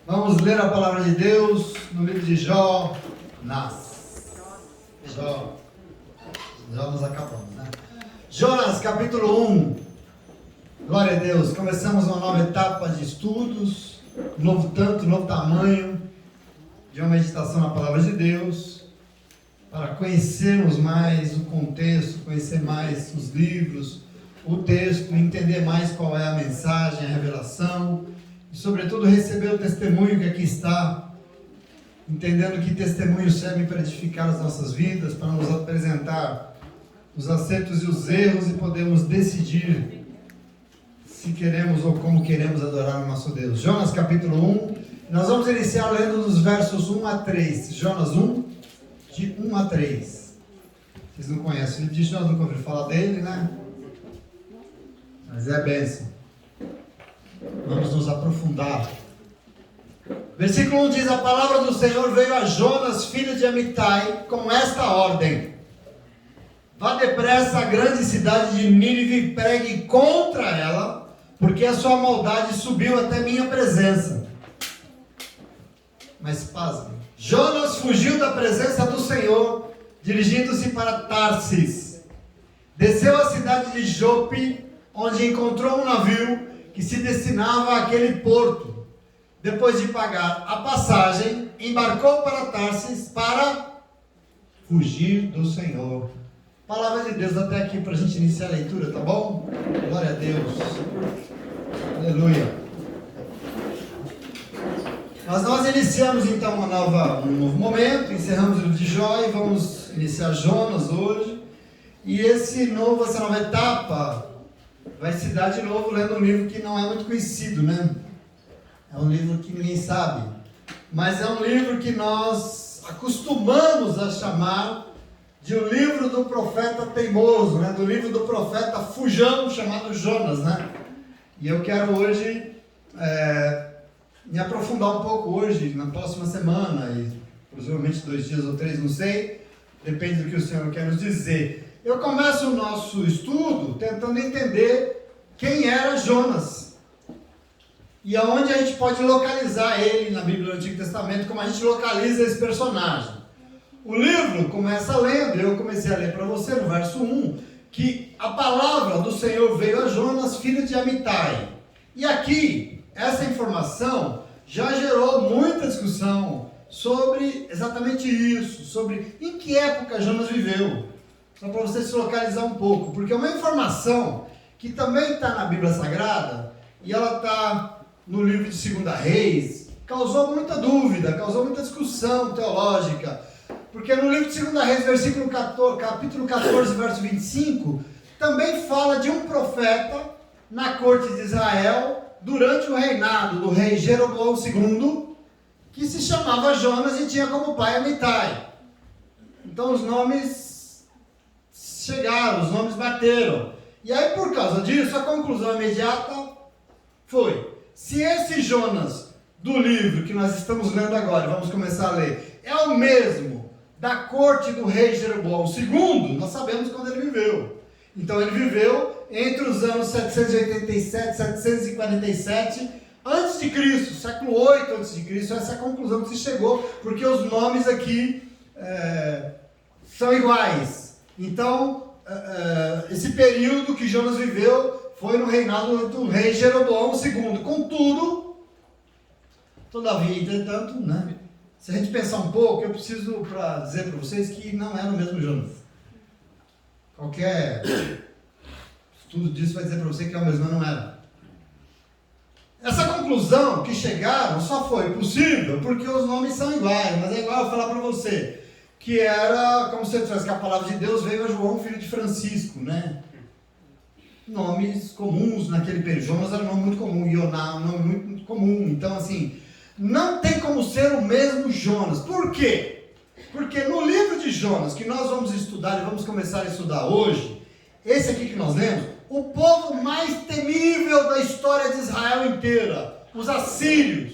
Vamos ler a palavra de Deus no livro de Jó. Jó nós acabamos, né? Jonas, capítulo 1. Glória a Deus. Começamos uma nova etapa de estudos, novo tamanho de uma meditação na palavra de Deus, para conhecermos mais o contexto, conhecer mais os livros, o texto, entender mais qual é a mensagem, a revelação, e sobretudo receber o testemunho que aqui está, entendendo que testemunho serve para edificar as nossas vidas, para nos apresentar os acertos e os erros e podemos decidir se queremos ou como queremos adorar o nosso Deus. Jonas capítulo 1, nós vamos iniciar lendo dos versos 1 a 3. Jonas 1, de 1 a 3. Vocês não conhecem o livro de Jonas, nunca ouviram falar dele, né? Mas é a bênção. Vamos nos aprofundar. Versículo 1 diz: a palavra do Senhor veio a Jonas, filho de Amitai, com esta ordem: vá depressa à grande cidade de Nínive e pregue contra ela, porque a sua maldade subiu até minha presença. Mas pasme, Jonas fugiu da presença do Senhor, dirigindo-se para Tarsis. Desceu à cidade de Jope, onde encontrou um navio que se destinava àquele porto. Depois de pagar a passagem, embarcou para Tarsis para fugir do Senhor. Palavra de Deus até aqui para a gente iniciar a leitura, tá bom? Glória a Deus. Aleluia. Mas nós iniciamos então um novo momento, encerramos o livro de Jó e vamos iniciar Jonas hoje. E essa nova etapa vai se dar de novo lendo um livro que não é muito conhecido, né? É um livro que ninguém sabe, mas é um livro que nós acostumamos a chamar de o livro do profeta teimoso, né? Do livro do profeta fujão, chamado Jonas, né? E eu quero hoje me aprofundar um pouco hoje, na próxima semana, e possivelmente 2 dias ou 3, não sei, depende do que o Senhor quer nos dizer. Eu começo o nosso estudo tentando entender quem era Jonas e aonde a gente pode localizar ele na Bíblia do Antigo Testamento, como a gente localiza esse personagem. O livro começa lendo, eu comecei a ler para você no verso 1, que a palavra do Senhor veio a Jonas, filho de Amitai. E aqui, essa informação já gerou muita discussão sobre exatamente isso, sobre em que época Jonas viveu. Só para você se localizar um pouco, porque é uma informação que também está na Bíblia Sagrada, e ela está no livro de 2 Reis, causou muita dúvida, causou muita discussão teológica, porque no livro de 2 Reis, capítulo 14, verso 25, também fala de um profeta na corte de Israel, durante o reinado do rei Jeroboão II, que se chamava Jonas e tinha como pai Amitai. Então os nomes chegaram, os nomes bateram. E aí, por causa disso, a conclusão imediata foi: se esse Jonas do livro que nós estamos lendo agora, vamos começar a ler, é o mesmo da corte do rei Jeroboão II, nós sabemos quando ele viveu. Então ele viveu entre os anos 787 e 747 antes de Cristo, século 8 antes de Cristo. Essa é a conclusão que se chegou, porque os nomes aqui são iguais. Então, esse período que Jonas viveu foi no reinado do rei Jeroboão II. Contudo, todavia, entretanto, né, se a gente pensar um pouco, eu preciso para dizer para vocês que não era o mesmo Jonas. Qualquer estudo disso vai dizer para você que é o mesmo, mas não era. Essa conclusão que chegaram só foi possível porque os nomes são iguais, mas é igual eu falar para você que era como se eu dissesse que a palavra de Deus veio a João, filho de Francisco, né? Nomes comuns naquele período. Jonas era um nome muito comum, Ioná, um nome muito comum. Então, assim, não tem como ser o mesmo Jonas. Por quê? Porque no livro de Jonas, que nós vamos estudar e vamos começar a estudar hoje, esse aqui que nós lemos, o povo mais temível da história de Israel inteira, os assírios,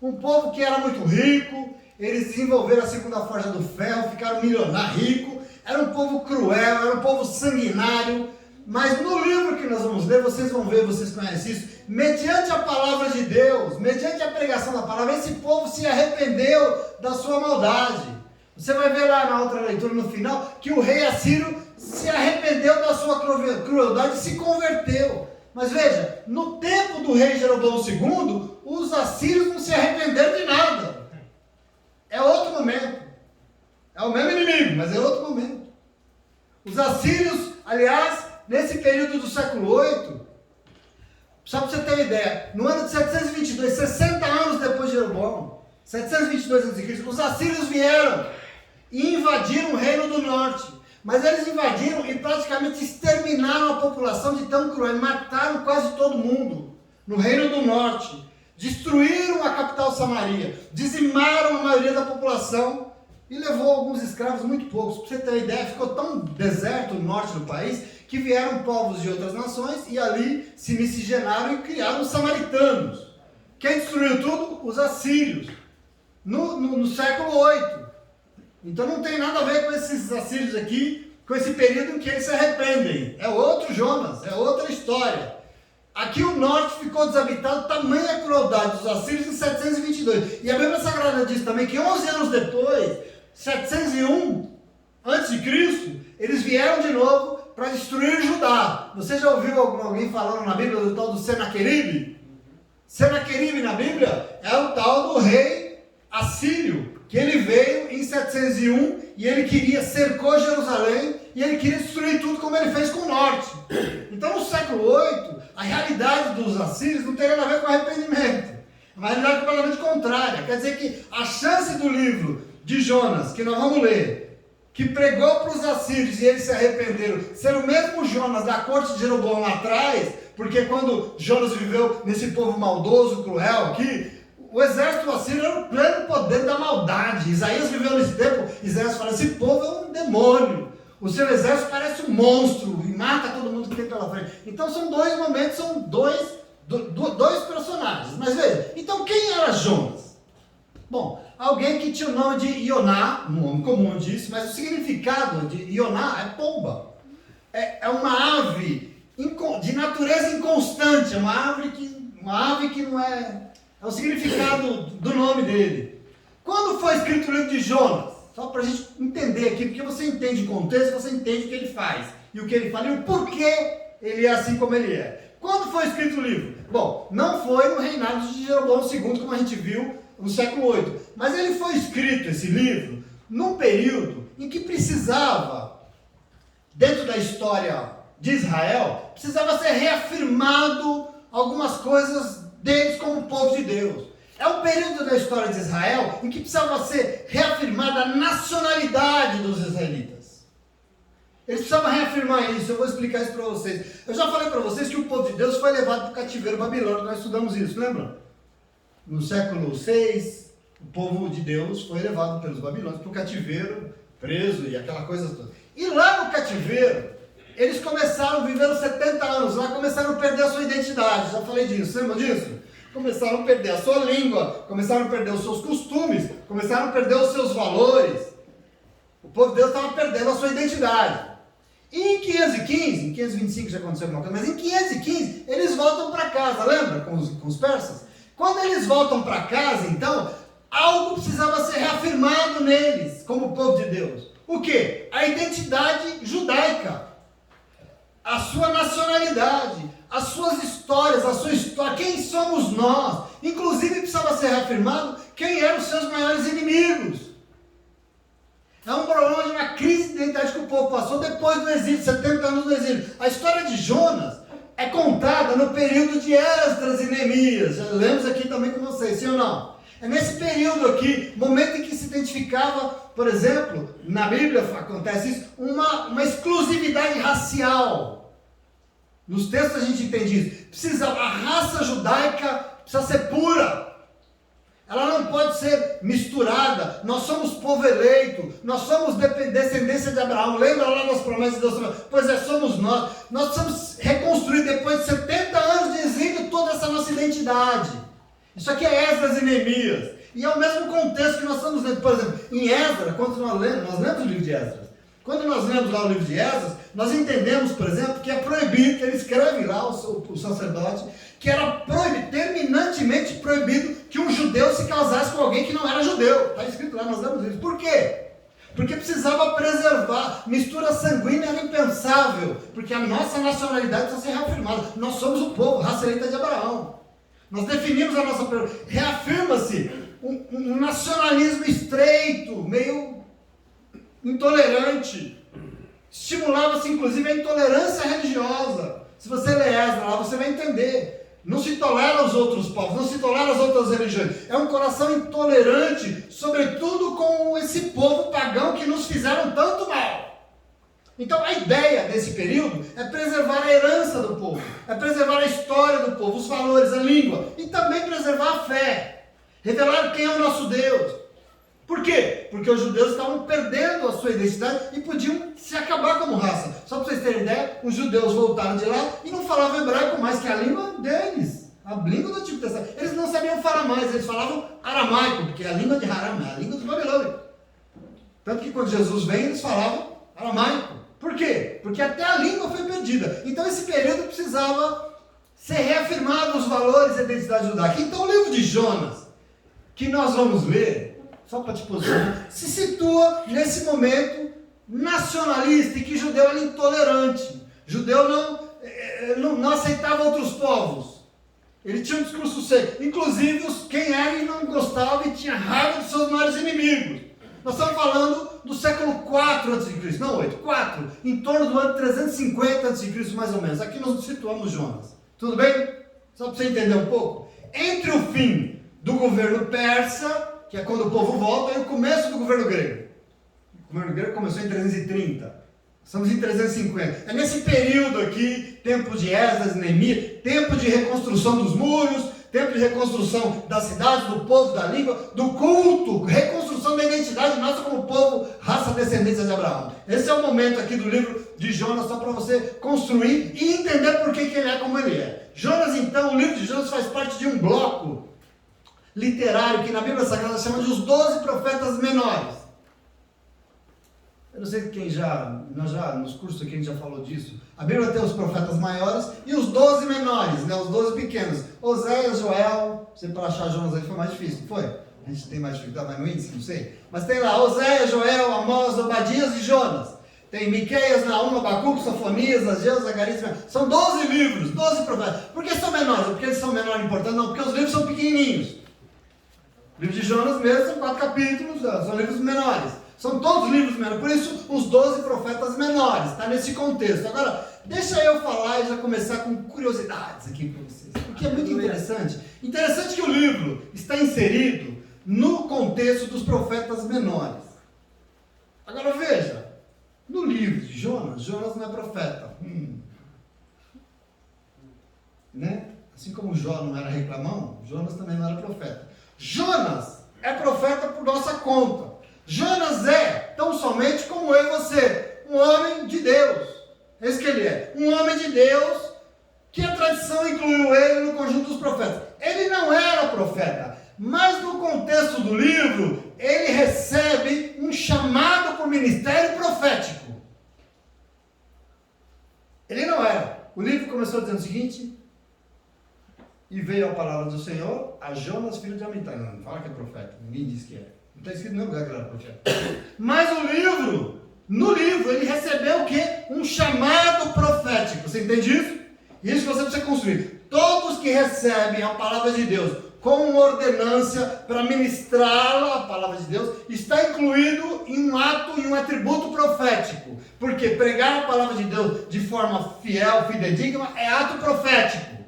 um povo que era muito rico, eles desenvolveram a segunda forja do ferro, ficaram milionários, ricos, era um povo cruel, era um povo sanguinário, mas no livro que nós vamos ler, vocês vão ver, vocês conhecem isso, mediante a palavra de Deus, mediante a pregação da palavra, esse povo se arrependeu da sua maldade. Você vai ver lá na outra leitura, no final, que o rei Assírio se arrependeu da sua crueldade e se converteu. Mas veja, no tempo do rei Jeroboão II, os assírios não se arrependeram de nada. É outro momento. É o mesmo inimigo, mas é outro momento. Os assírios, aliás, nesse período do século 8, só para você ter uma ideia, no ano de 722, 60 anos depois de Jeroboão, 722 a.C., os assírios vieram e invadiram o reino do norte. Mas eles invadiram e praticamente exterminaram a população de tão cruel. Mataram quase todo mundo no reino do norte. Destruíram a capital Samaria. Dizimaram a maioria da população e levou alguns escravos, muito poucos. Para você ter uma ideia, ficou tão deserto o norte do país que vieram povos de outras nações e ali se miscigenaram e criaram os samaritanos. Quem destruiu tudo? Os assírios. No século 8. Então não tem nada a ver com esses assírios aqui, com esse período em que eles se arrependem. É outro Jonas, é outra história. Aqui o norte ficou desabitado, tamanha crueldade dos assírios em 722. E a Bíblia Sagrada diz também que 11 anos depois, 701 a.C., eles vieram de novo para destruir Judá. Você já ouviu alguém falando na Bíblia do tal do Senaqueribe? Senaqueribe na Bíblia é o tal do rei assírio, que ele veio em 701 e ele cercou Jerusalém e ele queria destruir tudo como ele fez com o norte. Então no século 8, a realidade dos assírios não tem nada a ver com arrependimento. É uma realidade completamente contrária. Quer dizer que a chance do livro de Jonas, que nós vamos ler, que pregou para os assírios e eles se arrependeram, ser o mesmo Jonas da corte de Jeroboão lá atrás, porque quando Jonas viveu nesse povo maldoso, cruel aqui, o exército assírio era o pleno poder da maldade. Isaías viveu nesse tempo. Isaías fala, esse povo é um demônio. O seu exército parece um monstro e mata todo mundo que tem pela frente. Então são dois momentos, são dois personagens. Mas veja, então quem era Jonas? Bom, alguém que tinha o nome de Ioná, um nome comum disso, mas o significado de Ioná é pomba. É uma ave de natureza inconstante, é uma ave que não é... É o significado do nome dele. Quando foi escrito o livro de Jonas? Só para a gente entender aqui, porque você entende o contexto, você entende o que ele faz, e o que ele fala, e o porquê ele é assim como ele é. Quando foi escrito o livro? Bom, não foi no reinado de Jeroboão II, como a gente viu no século 8. Mas ele foi escrito, esse livro, num período em que precisava, dentro da história de Israel, precisava ser reafirmado algumas coisas deles como povo de Deus. É um período da história de Israel em que precisava ser reafirmada a nacionalidade dos israelitas. Eles precisavam reafirmar isso, eu vou explicar isso para vocês. Eu já falei para vocês que o povo de Deus foi levado para o cativeiro babilônico, nós estudamos isso, lembra? No século 6, o povo de Deus foi levado pelos babilônios para o cativeiro, preso e aquela coisa toda. E lá no cativeiro, eles começaram, viveram 70 anos lá, começaram a perder a sua identidade. Já falei disso, lembra disso? Começaram a perder a sua língua, começaram a perder os seus costumes, começaram a perder os seus valores. O povo de Deus estava perdendo a sua identidade. E em 515, em 525 já aconteceu alguma coisa, mas em 515 eles voltam para casa, lembra? Com os persas? Quando eles voltam para casa, então, algo precisava ser reafirmado neles, como povo de Deus. O quê? A identidade judaica. A sua nacionalidade, as suas histórias, a sua história, quem somos nós. Inclusive precisava ser reafirmado quem eram os seus maiores inimigos. É um problema de uma crise de identidade que o povo passou depois do exílio, 70 anos do exílio. A história de Jonas é contada no período de Esdras e Neemias. Já lemos aqui também com vocês, sim ou não? É nesse período aqui, momento em que se identificava, por exemplo, na Bíblia acontece isso, uma exclusividade racial. Nos textos a gente entende isso. A raça judaica precisa ser pura. Ela não pode ser misturada. Nós somos povo eleito. Nós somos descendência de Abraão. Lembra lá das promessas de Deus? Pois é, somos nós. Nós precisamos reconstruir, depois de 70 anos de exílio, toda essa nossa identidade. Isso aqui é Esdras e Neemias. E é o mesmo contexto que nós estamos lendo. Por exemplo, em Esdras, quando nós lemos o livro de Esdras. Quando nós lemos lá o livro de Esdras, nós entendemos, por exemplo, que é proibido, que ele escreve lá, o sacerdote, que era proibido, terminantemente proibido, que um nós lemos isso. Por quê? Porque precisava preservar. Mistura sanguínea era impensável, porque a nossa nacionalidade precisa ser reafirmada. Nós somos o povo, raça eleita de Abraão. Nós definimos a nossa... Reafirma-se um nacionalismo estreito, meio intolerante. Estimulava-se, inclusive, a intolerância religiosa. Se você ler Esdras lá, você vai entender. Não se tolera os outros povos, não se tolera as outras religiões. É um coração intolerante, sobretudo com esse povo pagão que nos fizeram tanto mal. Então a ideia desse período é preservar a herança do povo, é preservar a história do povo, os valores, a língua, e também preservar a fé, revelar quem é o nosso Deus. Por quê? Porque os judeus estavam perdendo a sua identidade e podiam se acabar como raça. Só para vocês terem ideia, os judeus voltaram de lá e não falavam hebraico mais, que é a língua deles, a língua do Antigo Testamento. Eles não sabiam falar mais, eles falavam aramaico, porque é a língua de Haram, é a língua dos babilônicos. Tanto que quando Jesus vem, eles falavam aramaico. Por quê? Porque até a língua foi perdida. Então esse período precisava ser reafirmado os valores e a identidade judaica. Então o livro de Jonas, que nós vamos ler, só para te posicionar, se situa nesse momento nacionalista e que judeu era intolerante. Judeu não aceitava outros povos. Ele tinha um discurso seco. Inclusive quem era e não gostava e tinha raiva dos seus maiores inimigos. Nós estamos falando do século 4 a.C., não 8, 4, em torno do ano 350 a.C., mais ou menos. Aqui nós nos situamos Jonas. Tudo bem? Só para você entender um pouco. Entre o fim do governo persa, que é quando o povo volta, e o começo do governo grego. O governo grego começou em 330. Estamos em 350. É nesse período aqui, tempo de Esdras e Neemias, tempo de reconstrução dos muros, tempo de reconstrução das cidades, do povo, da língua, do culto, reconstrução da identidade nossa como povo, raça descendência de Abraão. Esse é o momento aqui do livro de Jonas, só para você construir e entender por que ele é como ele é. Jonas, então, o livro de Jonas faz parte de um bloco literário que na Bíblia Sagrada chama de os 12 profetas menores. Eu não sei quem nos cursos aqui a gente já falou disso. A Bíblia tem os profetas maiores e os 12 menores, né? Os 12 pequenos. Oséias, Joel, você para achar Jonas aí foi mais difícil, não foi? A gente tem mais dificuldade, mas no índice, não sei. Mas tem lá Oséias, Joel, Amós, Obadias e Jonas. Tem Miqueias, Naum, Abacuque, Sofonias, Ageu, Zacarias. São 12 livros, 12 profetas. Por que são menores? Porque eles são menores importantes? Não, porque os livros são pequenininhos. O livro de Jonas mesmo são 4 capítulos, são livros menores. São todos livros menores, por isso os 12 profetas menores, está nesse contexto. Agora, deixa eu falar e já começar com curiosidades aqui para vocês, porque é muito interessante. Interessante que o livro está inserido no contexto dos profetas menores. Agora veja, no livro de Jonas, Jonas não é profeta. Né? Assim como Jó não era reclamão, Jonas também não era profeta. Jonas é profeta por nossa conta. Jonas é, tão somente como eu e você, um homem de Deus. É isso que ele é. Um homem de Deus, que a tradição incluiu ele no conjunto dos profetas. Ele não era profeta, mas no contexto do livro, ele recebe um chamado para o ministério profético. Ele não era. O livro começou dizendo o seguinte: e veio a palavra do Senhor a Jonas, filho de Amitai. Não fala que é profeta, ninguém diz que é. Não está escrito em nenhum lugar que ele era profeta. Mas no livro, ele recebeu o quê? Um chamado profético. Você entende isso? Isso que você precisa construir. Todos que recebem a palavra de Deus com ordenância para ministrá-la, a palavra de Deus, está incluído em um ato e um atributo profético. Porque pregar a palavra de Deus de forma fiel, fidedigna, é ato profético.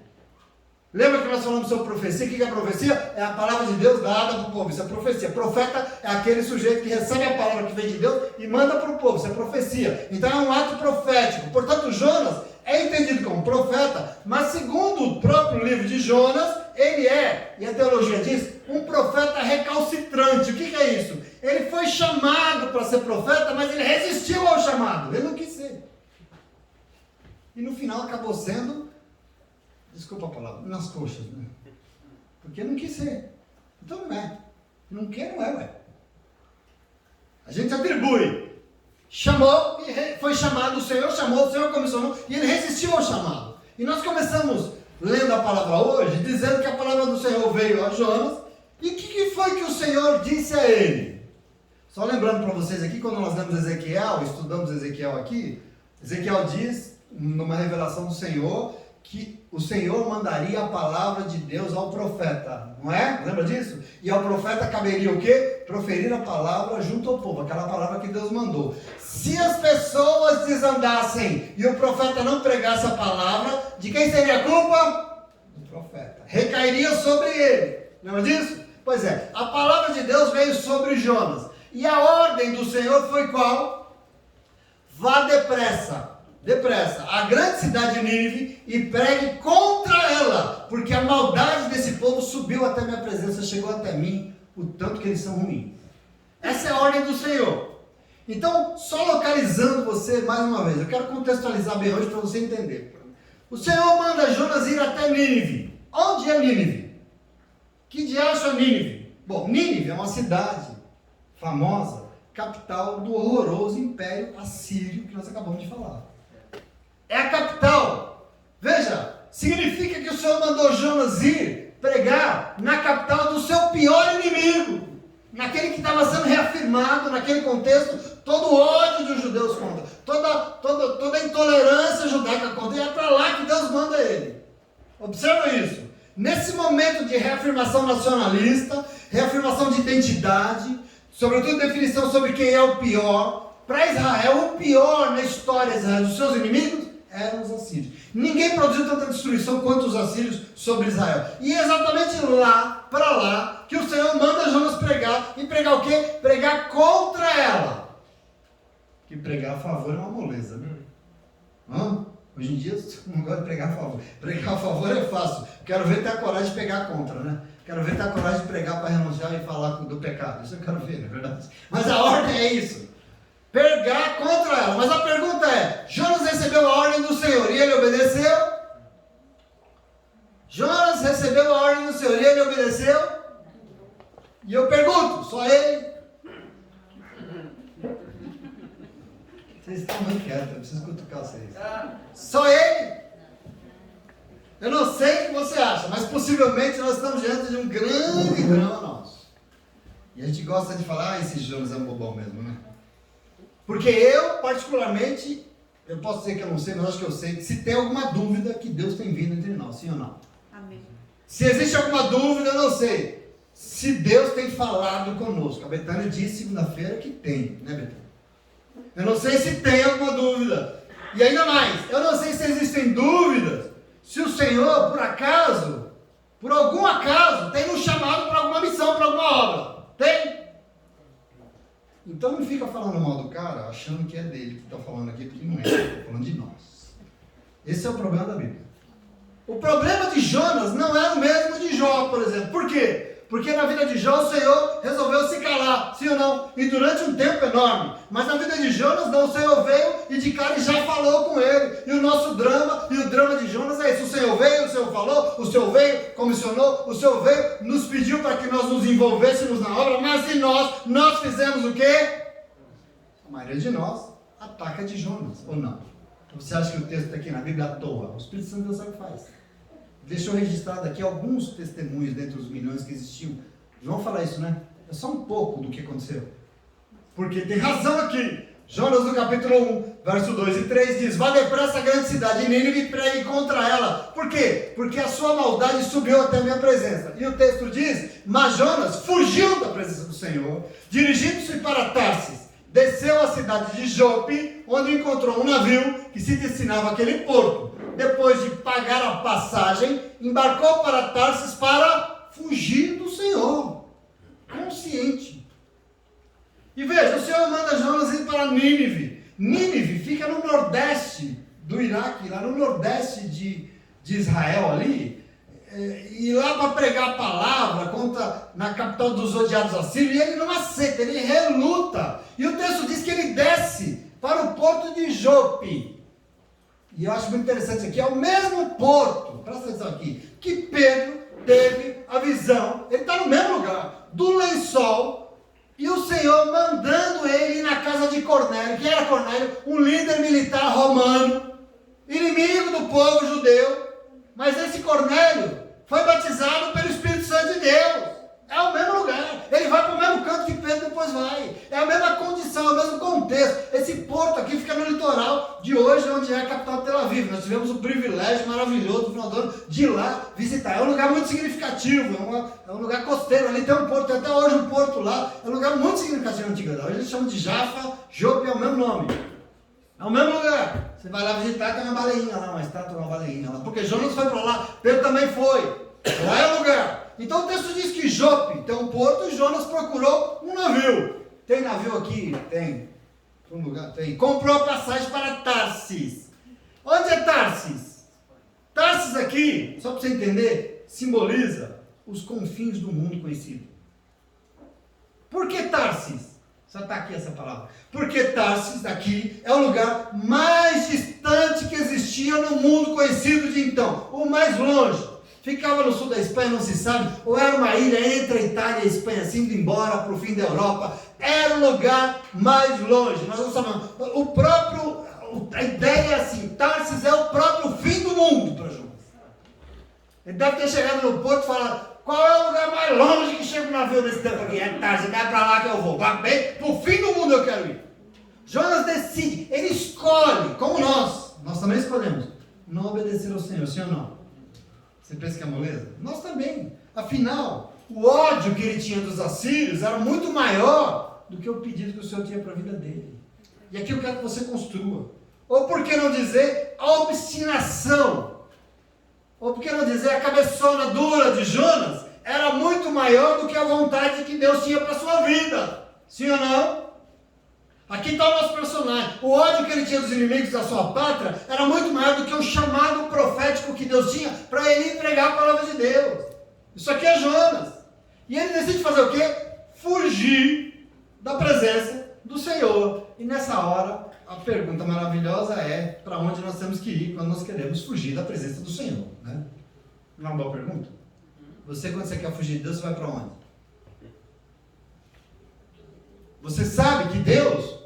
Lembra que nós falamos sobre profecia? O que é profecia? É a palavra de Deus dada para o povo. Isso é profecia. Profeta é aquele sujeito que recebe a palavra que vem de Deus e manda para o povo. Isso é profecia. Então é um ato profético. Portanto, Jonas é entendido como profeta, mas segundo o próprio livro de Jonas, ele é, e a teologia diz, um profeta recalcitrante. O que é isso? Ele foi chamado para ser profeta, mas ele resistiu ao chamado. Ele não quis ser. E no final acabou sendo... Desculpa a palavra, nas coxas, né? Porque não quis ser. Então não é. Não quer, não é, ué. A gente atribui. Chamou e foi chamado, o Senhor chamou, o Senhor comissionou e ele resistiu ao chamado. E nós começamos lendo a palavra hoje, dizendo que a palavra do Senhor veio a Jonas. E o que foi que o Senhor disse a ele? Só lembrando para vocês aqui, quando nós lemos Ezequiel, estudamos Ezequiel aqui, Ezequiel diz, numa revelação do Senhor, que o Senhor mandaria a palavra de Deus ao profeta, não é? Lembra disso? E ao profeta caberia o quê? Proferir a palavra junto ao povo, aquela palavra que Deus mandou. Se as pessoas desandassem e o profeta não pregasse a palavra, de quem seria a culpa? Do profeta. Recairia sobre ele. Lembra disso? Pois é, a palavra de Deus veio sobre Jonas. E a ordem do Senhor foi qual? Vá depressa à grande cidade de Nínive e pregue contra ela, porque a maldade desse povo subiu até minha presença, chegou até mim, o tanto que eles são ruins. Essa é a ordem do Senhor. Então, só localizando você mais uma vez, eu quero contextualizar bem hoje para você entender. O Senhor manda Jonas ir até Nínive. Onde é Nínive? Que diacho é Nínive? Bom, Nínive é uma cidade famosa, capital do horroroso império assírio que nós acabamos de falar. É a capital. Veja, significa que o Senhor mandou Jonas ir pregar na capital do seu pior inimigo, naquele que estava sendo reafirmado, naquele contexto, todo o ódio dos judeus contra, toda a intolerância judaica contra, e é para lá que Deus manda ele. Observa isso. Nesse momento de reafirmação nacionalista, reafirmação de identidade, sobretudo definição sobre quem é o pior, para Israel, o pior na história de Israel, os seus inimigos, eram os assírios. Ninguém produziu tanta destruição quanto os assírios sobre Israel. E é exatamente para lá, que o Senhor manda Jonas pregar. E pregar o quê? Pregar contra ela. Que pregar a favor é uma moleza, né? Hoje em dia, eu não gosto de pregar a favor. Pregar a favor é fácil. Quero ver ter a coragem de pegar contra, né? Quero ver ter a coragem de pregar para renunciar e falar do pecado. Isso eu quero ver, não é verdade? Mas a ordem é isso. Pregar contra ela. Mas a pergunta é, Jonas recebeu a ordem do Senhor e ele obedeceu? Jonas recebeu a ordem do Senhor e ele obedeceu? E eu pergunto, só ele? Vocês estão muito quietos, eu preciso cutucar vocês. Só ele? Eu não sei o que você acha, mas possivelmente nós estamos diante de um grande drama nosso. E a gente gosta de falar, esse Jonas é um bobão mesmo, né? Porque eu, particularmente, eu posso dizer que eu não sei, mas acho que eu sei, se tem alguma dúvida que Deus tem vindo entre nós, sim ou não? Amém. Se existe alguma dúvida, eu não sei. Se Deus tem falado conosco. A Betânia disse segunda-feira que tem, né, Betânia? Eu não sei se tem alguma dúvida. E ainda mais, eu não sei se existem dúvidas, se o Senhor, por acaso, por algum acaso, tem nos chamado para alguma missão, para alguma obra. Tem? Então não fica falando mal do cara, achando que é dele que está falando aqui, porque não é, está falando de nós. Esse é o problema da Bíblia. O problema de Jonas não é o mesmo de Jó, por exemplo. Por quê? Porque na vida de Jó o Senhor resolveu se calar, sim ou não? E durante um tempo enorme. Mas na vida de Jonas não, o Senhor veio e de cara já falou com ele. E o nosso drama, e o drama de Jonas é isso. O Senhor veio, o Senhor falou, o Senhor veio, comissionou, o Senhor veio, nos pediu para que nós nos envolvêssemos na obra, mas e nós fizemos o quê? A maioria de nós ataca de Jonas, ou não? Você acha que o texto está aqui na Bíblia à toa? O Espírito Santo Deus sabe o que faz. Deixou registrado aqui alguns testemunhos dentre os milhões que existiam. Vamos falar isso, né? É só um pouco do que aconteceu. Porque tem razão aqui. Jonas no capítulo 1, verso 2 e 3 diz: vá depressa à grande cidade de Nínive e pregue contra ela. Por quê? Porque a sua maldade subiu até a minha presença. E o texto diz: mas Jonas fugiu da presença do Senhor, dirigindo-se para Tarsis, desceu à cidade de Jope, onde encontrou um navio que se destinava àquele porto. Depois de pagar a passagem, embarcou para Tarsis para fugir do Senhor, consciente. E veja, o Senhor manda Jonas ir para Nínive. Nínive fica no nordeste do Iraque, lá no nordeste de Israel ali, e lá para pregar a palavra na capital dos odiados assírios, e ele não aceita, ele reluta. E o texto diz que ele desce para o porto de Jope. E eu acho muito interessante aqui, é o mesmo porto, presta atenção aqui, que Pedro teve a visão, ele está no mesmo lugar, do lençol, e o Senhor mandando ele ir na casa de Cornélio. Quem era Cornélio? Um líder militar romano, inimigo do povo judeu, mas esse Cornélio foi batizado pelo Espírito Santo de Deus. É o mesmo lugar, ele vai para o mesmo canto que Pedro depois vai, é a maravilhoso no final do ano de ir lá visitar. É um lugar muito significativo, é um lugar costeiro, ali tem um porto, tem até hoje um porto lá, é um lugar muito significativo na antiguidade. Hoje eles chamam de Jaffa, Jope, é o mesmo nome. É o mesmo lugar. Você vai lá visitar, tem uma baleinha lá, uma estátua, uma baleinha lá. Porque Jonas foi para lá, Pedro também foi. Lá é o lugar. Então o texto diz que Jope tem um porto e Jonas procurou um navio. Tem navio aqui? Tem. Um lugar? Tem. Comprou a passagem para Tarsis. Onde é Tarsis? Tarsis aqui, só para você entender, simboliza os confins do mundo conhecido. Por que Tarsis? Só está aqui essa palavra. Porque Tarsis aqui é o lugar mais distante que existia no mundo conhecido de então. O mais longe. Ficava no sul da Espanha, não se sabe. Ou era uma ilha entre a Itália e a Espanha, assim, indo embora para o fim da Europa. Era o lugar mais longe. Nós não sabemos. A ideia é assim, Tarsis é o próprio fim do mundo para Jonas. Ele deve ter chegado no porto e falado, qual é o lugar mais longe que chega o navio nesse tempo aqui? É Tarsis, é para lá que eu vou. Para o fim do mundo eu quero ir. Jonas decide, ele escolhe, como nós também escolhemos, não obedecer ao Senhor, sim ou não? Você pensa que é moleza? Nós também. Afinal, o ódio que ele tinha dos assírios era muito maior do que o pedido que o Senhor tinha para a vida dele. E aqui eu quero que você construa. Ou por que não dizer a obstinação? Ou por que não dizer a cabeçona dura de Jonas era muito maior do que a vontade que Deus tinha para a sua vida? Sim ou não? Aqui está o nosso personagem. O ódio que ele tinha dos inimigos da sua pátria era muito maior do que o chamado profético que Deus tinha para ele entregar a palavra de Deus. Isso aqui é Jonas. E ele decide fazer o quê? Fugir da presença do Senhor. E nessa hora, a pergunta maravilhosa é, para onde nós temos que ir quando nós queremos fugir da presença do Senhor? Né? Não é uma boa pergunta? Você, quando você quer fugir de Deus, você vai para onde? Você sabe que Deus,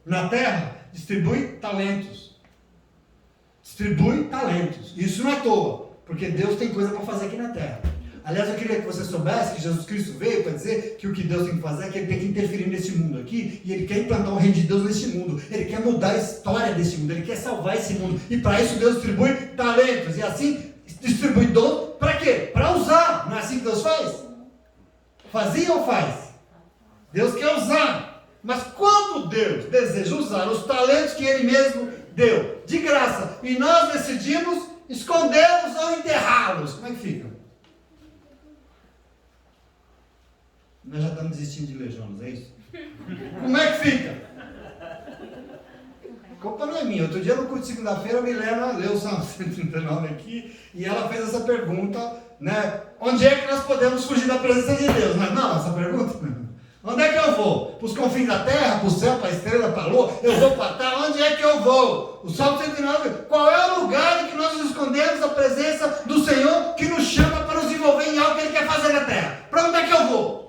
na terra, distribui talentos. Distribui talentos. Isso não é à toa, porque Deus tem coisa para fazer aqui na terra. Aliás, eu queria que você soubesse que Jesus Cristo veio para dizer que o que Deus tem que fazer é que Ele tem que interferir nesse mundo aqui, e Ele quer implantar o reino de Deus nesse mundo. Ele quer mudar a história desse mundo, Ele quer salvar esse mundo. E para isso Deus distribui talentos. E assim, distribui dons para quê? Para usar. Não é assim que Deus faz? Fazia ou faz? Deus quer usar. Mas quando Deus deseja usar os talentos que Ele mesmo deu, de graça, e nós decidimos escondê-los ou enterrá-los, como é que fica? Nós já estamos desistindo de ler Jonas, é isso? Como é que fica? A culpa não é minha. Outro dia no culto de segunda-feira, a Milena leu o Salmo 139 aqui, e ela fez essa pergunta, né? Onde é que nós podemos fugir da presença de Deus? Não, essa pergunta não. Onde é que eu vou? Para os confins da terra, para o céu, para a estrela, para a lua? Eu vou para tal? Onde é que eu vou? O Salmo 109, qual é o lugar em que nós nos escondemos a presença do Senhor que nos chama para nos envolver em algo que Ele quer fazer na terra? Para onde é que eu vou?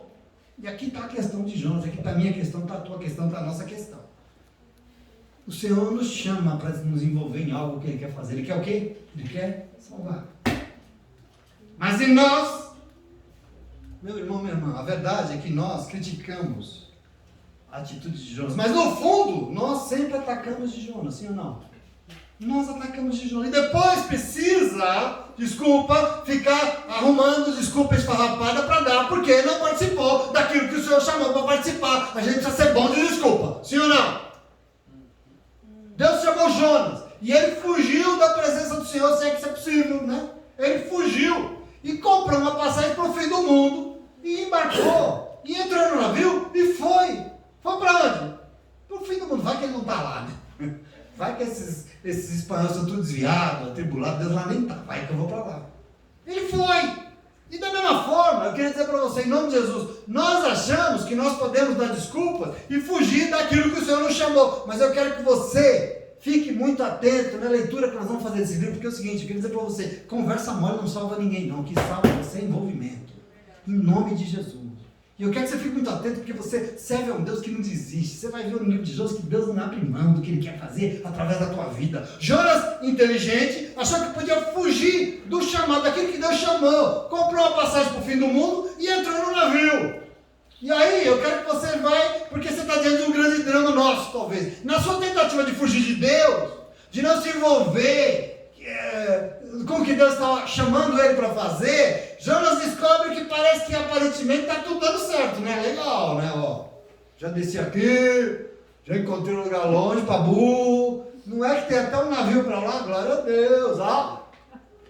E aqui está a questão de Jonas, aqui está a minha questão, está a tua questão, está a nossa questão. O Senhor nos chama para nos envolver em algo que Ele quer fazer. Ele quer o quê? Ele quer salvar. Mas em nós, meu irmão, minha irmã, a verdade é que nós criticamos a atitude de Jonas. Mas no fundo, nós sempre atacamos de Jonas, sim ou não? Nós atacamos de Jonas. E depois precisa, ficar arrumando desculpa esfarrapada para dar, porque não participou daquilo que o Senhor chamou para participar. A gente precisa ser bom de desculpa, sim ou não? Deus chamou Jonas e ele fugiu da presença do Senhor, se é que isso é possível, né? Ele fugiu e comprou uma passagem para o fim do mundo e embarcou e entrou no navio e foi. Foi para onde? Para o fim do mundo. Vai que ele não está lá, né? Vai que esses espanhóis estão tudo desviados, atribulados, Deus lá nem está. Vai que eu vou para lá. Ele foi. E da mesma forma, eu queria dizer para você, em nome de Jesus, nós achamos que nós podemos dar desculpas e fugir daquilo que o Senhor nos chamou. Mas eu quero que você fique muito atento na leitura que nós vamos fazer desse livro, porque é o seguinte, eu queria dizer para você, conversa mole não salva ninguém não, o que salva você é envolvimento. Em nome de Jesus. E eu quero que você fique muito atento, porque você serve a um Deus que não desiste. Você vai ver no livro de Jonas que Deus não abre mão do que Ele quer fazer através da tua vida. Jonas, inteligente, achou que podia fugir do chamado, daquilo que Deus chamou. Comprou uma passagem para o fim do mundo e entrou no navio. E aí, eu quero que você vai, porque você está diante de um grande drama nosso, talvez. Na sua tentativa de fugir de Deus, de não se envolver aquilo que Deus estava chamando ele para fazer, Jonas descobre que parece que aparentemente está tudo dando certo, né? Legal, né? Ó, já desci aqui, já encontrei um lugar longe para burro. Não é que tem até um navio para lá? Glória a Deus, ó.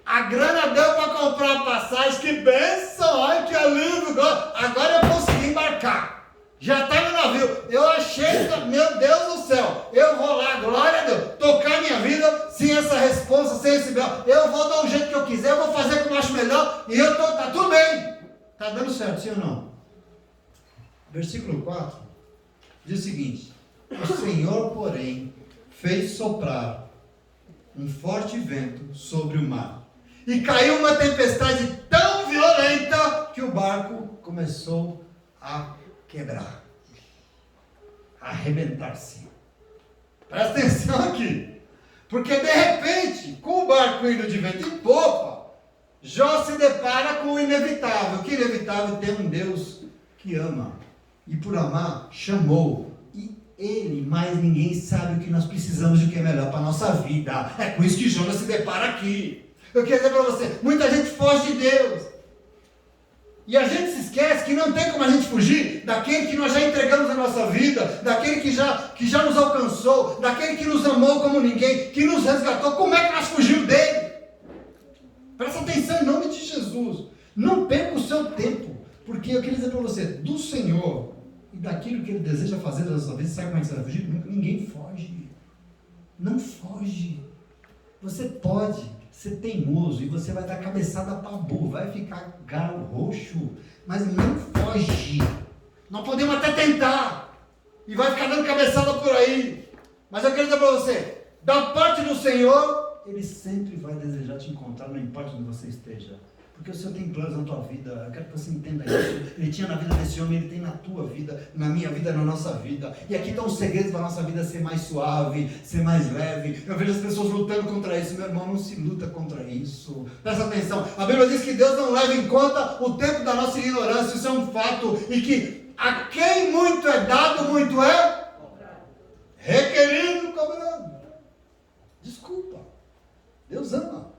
A grana deu para comprar a passagem, que bênção, ai que alívio. Agora eu consegui embarcar. Já está no navio. Eu achei, meu Deus do céu, eu vou lá, glória a Deus, tocar minha vida sem essa responsa, sem esse belo. Eu vou dar o jeito que eu quiser, eu vou fazer como eu acho melhor, e tá tudo bem. Está dando certo, sim ou não? Versículo 4 diz o seguinte: o Senhor, porém, fez soprar um forte vento sobre o mar, e caiu uma tempestade tão violenta que o barco começou a quebrar, a arrebentar-se. Presta atenção aqui, porque de repente, com o barco indo de vento em popa, Jó se depara com o inevitável. Que inevitável? Tem um Deus que ama, e por amar, chamou, e Ele, mais ninguém, sabe o que nós precisamos e o que é melhor para a nossa vida. É com isso que Jonas se depara aqui. Eu quero dizer para você, muita gente foge de Deus, e a gente se esquece que não tem como a gente fugir daquele que nós já entregamos a nossa vida, daquele que já nos alcançou, daquele que nos amou como ninguém, que nos resgatou. Como é que nós fugimos dele? Presta atenção em nome de Jesus. Não perca o seu tempo, porque eu queria dizer para você, do Senhor e daquilo que Ele deseja fazer na sua vida, sabe como é que você vai fugir? Ninguém foge. Não foge. Você pode ser teimoso e você vai dar cabeçada para burro, vai ficar galo roxo, mas não foge. Nós podemos até tentar e vai ficar dando cabeçada por aí, mas eu quero dizer para você, da parte do Senhor, Ele sempre vai desejar te encontrar, não importa onde você esteja, porque o Senhor tem planos na tua vida. Eu quero que você entenda isso. Ele tinha na vida desse homem, Ele tem na tua vida, na minha vida, na nossa vida. E aqui estão os segredos para a nossa vida ser mais suave, ser mais leve. Eu vejo as pessoas lutando contra isso. Meu irmão, não se luta contra isso. Presta atenção. A Bíblia diz que Deus não leva em conta o tempo da nossa ignorância. Isso é um fato. E que a quem muito é dado, muito é requerido, cobrado. Desculpa. Deus ama.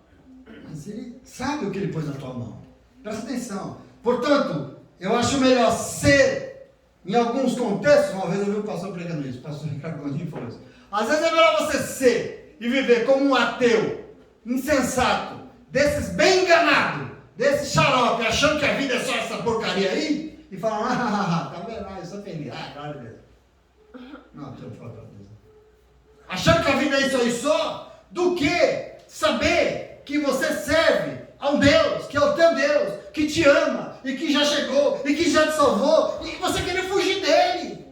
Mas Ele sabe o que Ele pôs na tua mão. Presta atenção. Portanto, eu acho melhor ser, em alguns contextos, uma vez eu vi o pastor pregando isso, o pastor Ricardo Gondim falou isso. Às vezes é melhor você ser e viver como um ateu, insensato, desses bem enganado, desse xarope, achando que a vida é só essa porcaria aí, e falar, tá vendo? Eu sou feliz. Claro Deus. Não, deixa eu falar pra Deus. Achando que a vida é isso aí só, do que saber que você serve a um Deus, que é o teu Deus, que te ama, e que já chegou, e que já te salvou, e você querer fugir dele.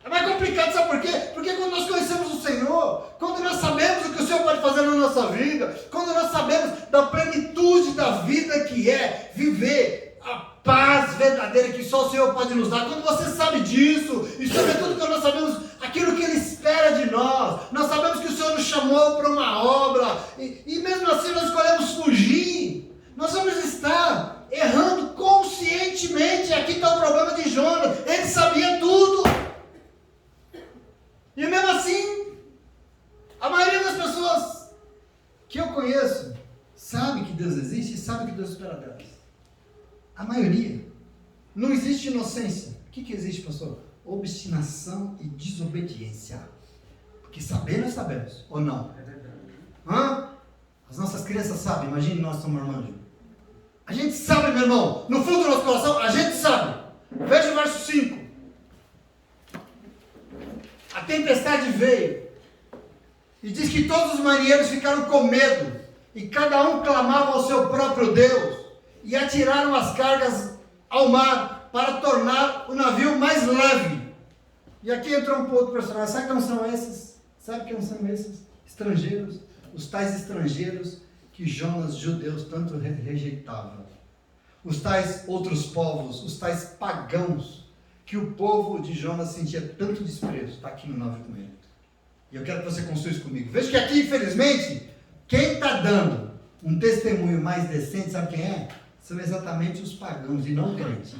É mais complicado, sabe por quê? Porque quando nós conhecemos o Senhor, quando nós sabemos o que o Senhor pode fazer na nossa vida, quando nós sabemos da plenitude da vida que é viver a paz verdadeira que só o Senhor pode nos dar, quando você sabe disso, e sobretudo quando nós sabemos aquilo que Ele espera de nós sabemos que o Senhor nos chamou para uma obra, e mesmo assim nós escolhemos fugir, nós vamos estar errando conscientemente. Aqui está o problema de Jonas, ele sabia tudo, e mesmo assim, a maioria das pessoas que eu conheço sabe que Deus existe e sabe que Deus espera delas. A maioria. Não existe inocência. O que existe, pastor? Obstinação e desobediência. Porque saber nós sabemos, ou não? As nossas crianças sabem, imagine nós somos marmanjos. A gente sabe, meu irmão, no fundo do nosso coração, a gente sabe. Veja o verso 5. A tempestade veio, e diz que todos os marinheiros ficaram com medo, e cada um clamava ao seu próprio Deus, e atiraram as cargas ao mar, para tornar o navio mais leve. E aqui entrou um outro personagem. Sabe quem são esses? Sabe quem são esses? Estrangeiros. Os tais estrangeiros que Jonas, judeus, tanto rejeitava. Os tais outros povos, os tais pagãos, que o povo de Jonas sentia tanto desprezo. Está aqui no 9 com ele. E eu quero que você construa isso comigo. Veja que aqui, infelizmente, quem está dando um testemunho mais decente, sabe quem é? São exatamente os pagãos e não crentes.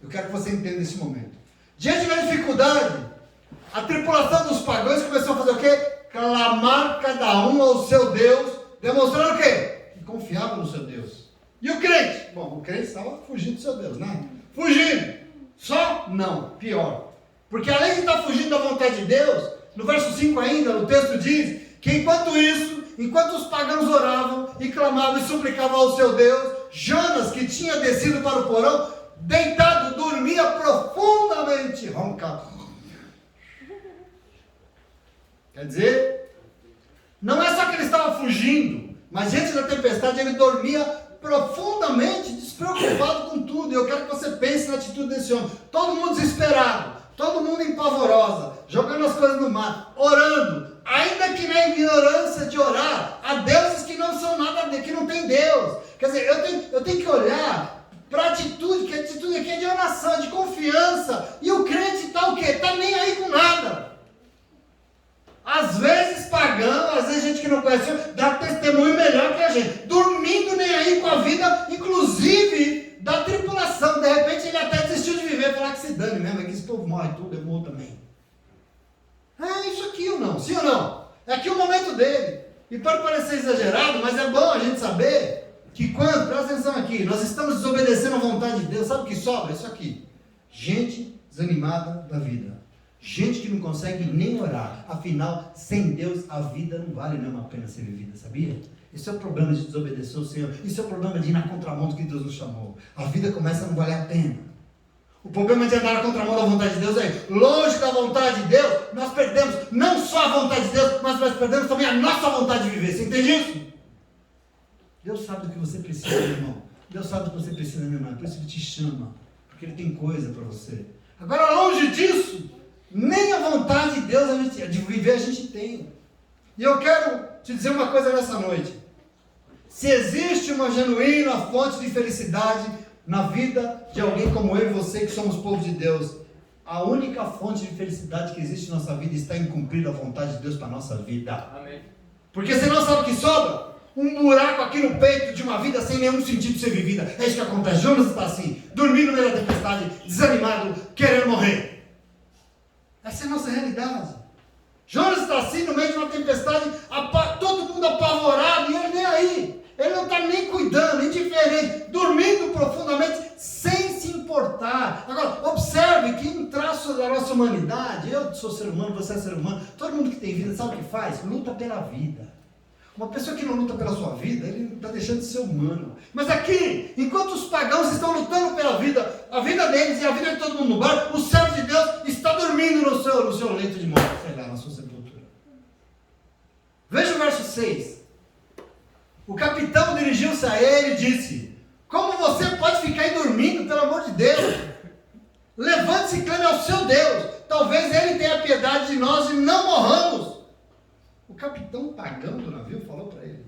Eu quero que você entenda esse momento. Diante da dificuldade, a tripulação dos pagãos começou a fazer o quê? Clamar cada um ao seu Deus Demonstrando o quê? Que confiava no seu Deus. E o crente? Bom, o crente estava fugindo do seu Deus, né? Fugindo. Só? Não. Pior. Porque além de estar fugindo da vontade de Deus, no verso 5 ainda, o texto diz que enquanto isso, enquanto os pagãos oravam e clamavam e suplicavam ao seu Deus, Jonas, que tinha descido para o porão, deitado, dormia profundamente, roncava. Quer dizer, não é só que ele estava fugindo, mas diante da tempestade ele dormia profundamente, despreocupado com tudo. E eu quero que você pense na atitude desse homem. Todo mundo desesperado, todo mundo em pavorosa, jogando as coisas no mar, orando, ainda que na ignorância de orar a deuses que não são nada, que não tem Deus. Quer dizer, eu tenho que olhar para a atitude, que a atitude aqui é de oração, de confiança. E o crente está o quê? Está nem aí com nada. Às vezes pagão, às vezes gente que não conhece, dá testemunho melhor que a gente, dormindo nem aí com a vida, inclusive da tripulação. De repente ele até desistiu de viver, falar que se dane mesmo, é que esse povo morre tudo, eu morro também. É isso aqui ou não? Sim ou não? É aqui o momento dele. E pode parecer exagerado, mas é bom a gente saber que quando, presta atenção aqui, nós estamos desobedecendo a vontade de Deus, sabe o que sobra? Isso aqui. Gente desanimada da vida. Gente que não consegue nem orar. Afinal, sem Deus, a vida não vale nem a pena ser vivida, sabia? Esse é o problema de desobedecer o Senhor. Isso é o problema de ir na contramão do que Deus nos chamou. A vida começa a não valer a pena. O problema de andar na contramão da vontade de Deus é, longe da vontade de Deus, nós perdemos não só a vontade de Deus, mas nós perdemos também a nossa vontade de viver. Você entende isso? Deus sabe do que você precisa, meu irmão. Deus sabe do que você precisa, minha irmã. Por isso Ele te chama. Porque Ele tem coisa para você. Agora, longe disso, nem a vontade de Deus de viver a gente tem. E eu quero te dizer uma coisa nessa noite. Se existe uma genuína fonte de felicidade na vida de alguém como eu e você, que somos povo de Deus, a única fonte de felicidade que existe em nossa vida está em cumprir a vontade de Deus para a nossa vida. Amém. Porque senão sabe o que sobra? Um buraco aqui no peito de uma vida sem nenhum sentido de ser vivida. É isso que acontece. Jonas está assim, dormindo no meio da tempestade, desanimado, querendo morrer. Essa é a nossa realidade. Jonas está assim no meio de uma tempestade, todo mundo apavorado e ele nem aí. Ele não está nem cuidando, indiferente, dormindo profundamente, sem se importar. Agora, observe que um traço da nossa humanidade, eu sou ser humano, você é ser humano, todo mundo que tem vida, sabe o que faz? Luta pela vida. Uma pessoa que não luta pela sua vida, ele está deixando de ser humano. Mas aqui, enquanto os pagãos estão lutando pela vida, a vida deles e a vida de todo mundo no bar, o servo de Deus está dormindo no seu leito de morte, sei lá, na sua sepultura. Veja o verso 6. O capitão dirigiu-se a ele e disse: como você pode ficar aí dormindo, pelo amor de Deus? Levante-se e clame ao seu Deus. Talvez ele tenha piedade de nós e não morramos. O capitão pagão do navio falou para ele.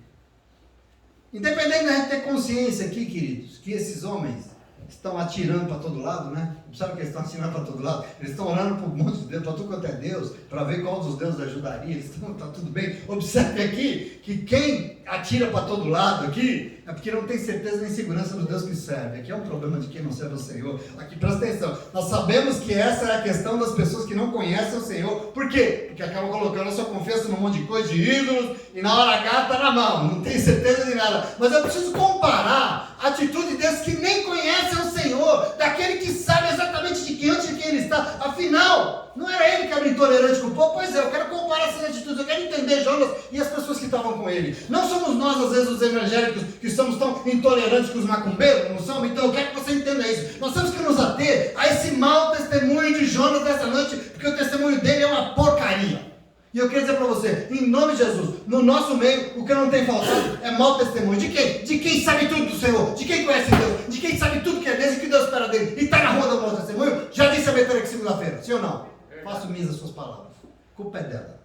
Independente da gente ter consciência aqui, queridos, que esses homens estão atirando para todo lado, né? Sabe que eles estão atirando para todo lado? Eles estão orando para um monte de Deus, para tudo quanto é Deus, para ver qual dos deuses ajudaria. Eles estão, tá tudo bem. Observe aqui que quem atira para todo lado aqui é porque não tem certeza nem segurança do Deus que serve. Aqui é um problema de quem não serve o Senhor. Aqui, presta atenção. Nós sabemos que essa é a questão das pessoas que não conhecem o Senhor. Por quê? Porque acabam colocando a sua confiança num monte de coisa, de ídolos, e na hora H está na mão. Não tem certeza de nada. Mas eu preciso comparar a atitude desses que nem conhecem o Senhor, daquele que sabe exatamente diante de quem ele está. Afinal, não era ele que era intolerante com o povo? Pois é, eu quero comparar essas atitudes, eu quero entender Jonas e as pessoas que estavam com ele. Não somos nós, às vezes, os evangélicos, que somos tão intolerantes com os macumbeiros, não somos? Então eu quero que você entenda isso. Nós temos que nos ater a esse mau testemunho de Jonas nessa noite, porque o testemunho dele é uma porcaria. E eu quero dizer para você, em nome de Jesus, no nosso meio, o que não tem faltado é mau testemunho. De quem? De quem sabe tudo do Senhor, de quem conhece Deus, de quem sabe tudo que é Deus e que Deus espera dele, e está na rua do mau testemunho. Já disse a Betânia aqui segunda-feira, sim ou não? Faço minhas as suas palavras. A culpa é dela.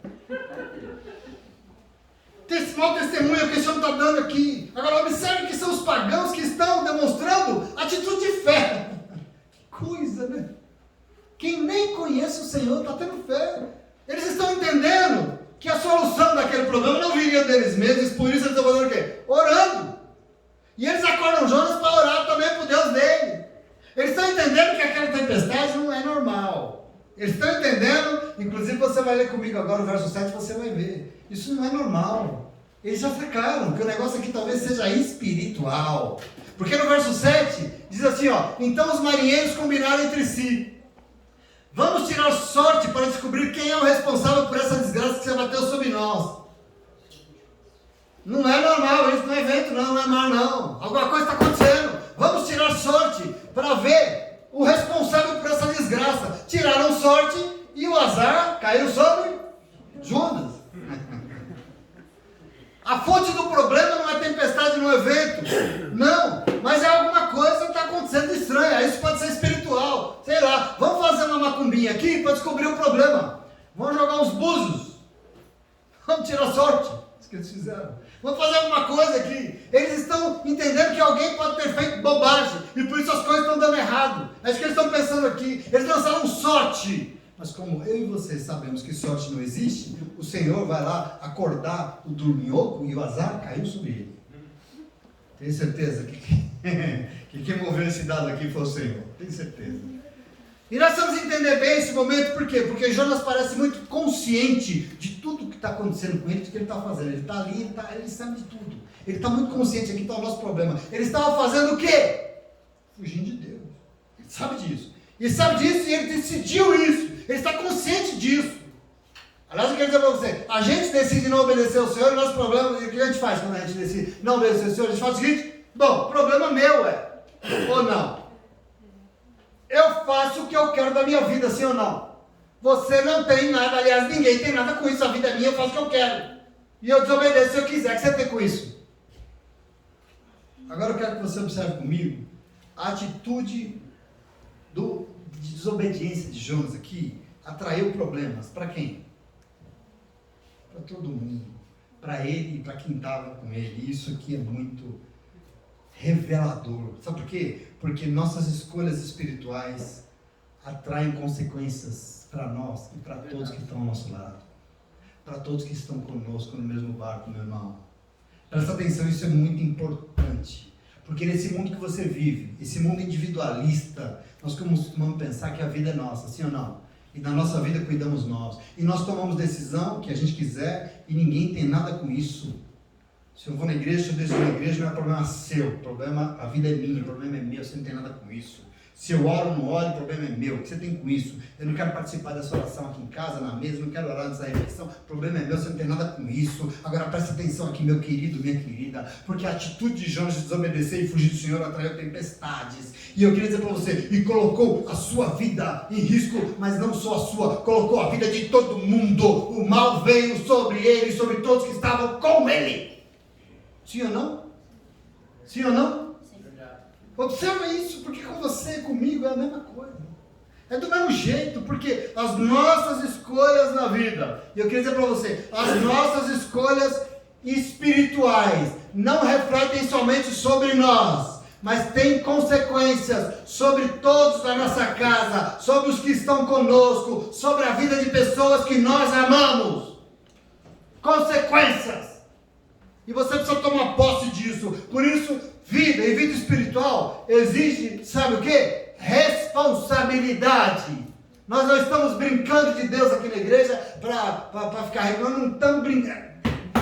Esse mau testemunho que esse homem está dando aqui. Agora observe que são os pagãos que estão demonstrando atitude de fé. Que coisa, né? Quem nem conhece o Senhor está tendo fé. Eles estão entendendo que a solução daquele problema não viria deles mesmos, por isso eles estão fazendo o quê? Orando. E eles acordam Jonas para orar também para o Deus dele. Eles estão entendendo que aquela tempestade não é normal. Eles estão entendendo, inclusive você vai ler comigo agora o verso 7, você vai ver. Isso não é normal. Eles já sacaram que o negócio aqui talvez seja espiritual. Porque no verso 7 diz assim, ó: então os marinheiros combinaram entre si: vamos tirar sorte para descobrir quem é o responsável por essa desgraça que se abateu sobre nós. Não é normal isso, não é vento não, não é mar não. Alguma coisa está acontecendo. Vamos tirar sorte para ver o responsável por essa desgraça. Tiraram sorte e o azar caiu sobre Jonas. A fonte do problema não é tempestade no evento, não, mas é alguma coisa que está acontecendo estranha. Isso pode ser espiritual, sei lá. Vamos fazer uma macumbinha aqui para descobrir o problema. Vamos jogar uns búzios, vamos tirar sorte. Isso que eles fizeram. Vamos fazer alguma coisa aqui. Eles estão entendendo que alguém pode ter feito bobagem e por isso as coisas estão dando errado. É isso que eles estão pensando aqui. Eles lançaram sorte. Mas como eu e você sabemos que sorte não existe, o Senhor vai lá acordar o dorminhoco e o azar caiu sobre ele. Tenho certeza que quem moveu esse dado aqui foi o Senhor. Tenho certeza. E nós vamos entender bem esse momento, por quê? Porque Jonas parece muito consciente de tudo que está acontecendo com ele, do que ele está fazendo. Ele está ali, ele sabe de tudo. Ele está muito consciente, aqui está o nosso problema. Ele estava fazendo o quê? Fugindo de Deus. Ele sabe disso. Ele sabe disso e ele decidiu isso. Ele está consciente disso. Aliás, eu quero dizer para você, a gente decide não obedecer ao Senhor, e nosso problema, o que a gente faz quando a gente decide não obedecer ao Senhor? A gente faz o seguinte: bom, problema meu ou não? Eu faço o que eu quero da minha vida, sim ou não? Você não tem nada, aliás, ninguém tem nada com isso, a vida é minha, eu faço o que eu quero. E eu desobedeço se eu quiser, o que você tem com isso? Agora eu quero que você observe comigo a atitude de desobediência de Jonas aqui. Atraiu problemas. Para quem? Para todo mundo. Para ele e para quem estava com ele. Isso aqui é muito revelador. Sabe por quê? Porque nossas escolhas espirituais atraem consequências para nós e para todos que estão ao nosso lado. Para todos que estão conosco no mesmo barco, meu irmão. Presta atenção, isso é muito importante. Porque nesse mundo que você vive, esse mundo individualista, nós costumamos pensar que a vida é nossa, sim ou não? E na nossa vida cuidamos nós. E nós tomamos decisão que a gente quiser e ninguém tem nada com isso. Se eu vou na igreja, se eu deixo na igreja, não é problema seu. A vida é minha, o problema é meu, você não tem nada com isso. Se eu oro ou não oro, o problema é meu. O que você tem com isso? Eu não quero participar dessa oração aqui em casa, na mesa, não quero orar nessa reflexão. O problema é meu, você não tem nada com isso. Agora presta atenção aqui, meu querido, minha querida. Porque a atitude de Jonas de desobedecer e fugir do Senhor atraiu tempestades. E eu queria dizer para você, e colocou a sua vida em risco, mas não só a sua, colocou a vida de todo mundo. O mal veio sobre ele, sobre todos que estavam com ele. Sim ou não? Sim ou não? Observa isso, porque com você e comigo é a mesma coisa. É do mesmo jeito, porque as nossas escolhas na vida, e eu queria dizer para você, as nossas escolhas espirituais não refletem somente sobre nós, mas têm consequências sobre todos da nossa casa, sobre os que estão conosco, sobre a vida de pessoas que nós amamos. Consequências. E você precisa tomar posse disso. Por isso, vida e vida espiritual exige, sabe o quê? Responsabilidade. Nós não estamos brincando de Deus aqui na igreja para ficar rico. Nós não estamos brincando.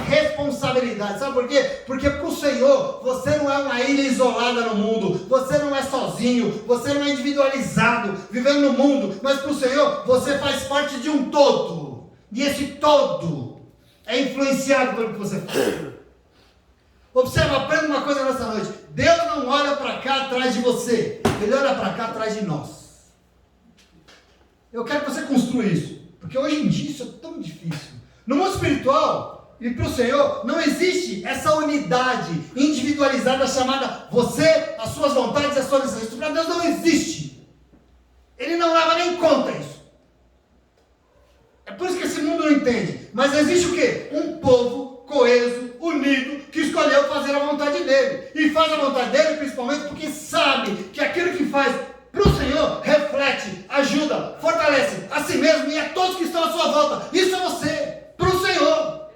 Responsabilidade. Sabe por quê? Porque para o Senhor, você não é uma ilha isolada no mundo. Você não é sozinho. Você não é individualizado, vivendo no mundo. Mas para o Senhor, você faz parte de um todo. E esse todo é influenciado pelo que você faz. Observa, aprenda uma coisa nessa noite. Deus não olha para cá atrás de você. Ele olha para cá atrás de nós. Eu quero que você construa isso. Porque hoje em dia isso é tão difícil. No mundo espiritual e para o Senhor, não existe essa unidade individualizada chamada você, as suas vontades e as suas decisões. Isso para Deus não existe. Ele não leva nem em conta isso. É por isso que esse mundo não entende. Mas existe o quê? Um povo coeso, unido, que escolheu fazer a vontade dele. E faz a vontade dele principalmente porque sabe que aquilo que faz para o Senhor reflete, ajuda, fortalece a si mesmo e a todos que estão à sua volta. Isso é você, para o Senhor.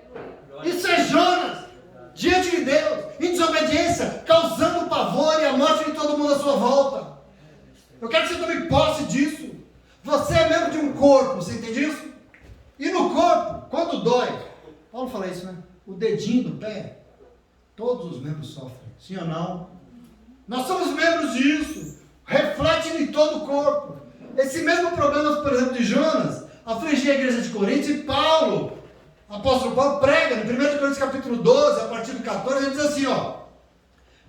Isso é Jonas, diante de Deus, em desobediência, causando pavor e a morte de todo mundo à sua volta. Eu quero que você tome posse disso. Você é membro de um corpo, você entende isso? E no corpo, quando dói, Paulo fala isso, né? o dedinho do pé. Todos os membros sofrem, sim ou não? Nós somos membros disso, reflete em todo o corpo. Esse mesmo problema, por exemplo, de Jonas, afligia a igreja de Corinto, e Paulo, apóstolo Paulo, prega no 1 Coríntios capítulo 12, a partir do 14, ele diz assim, ó,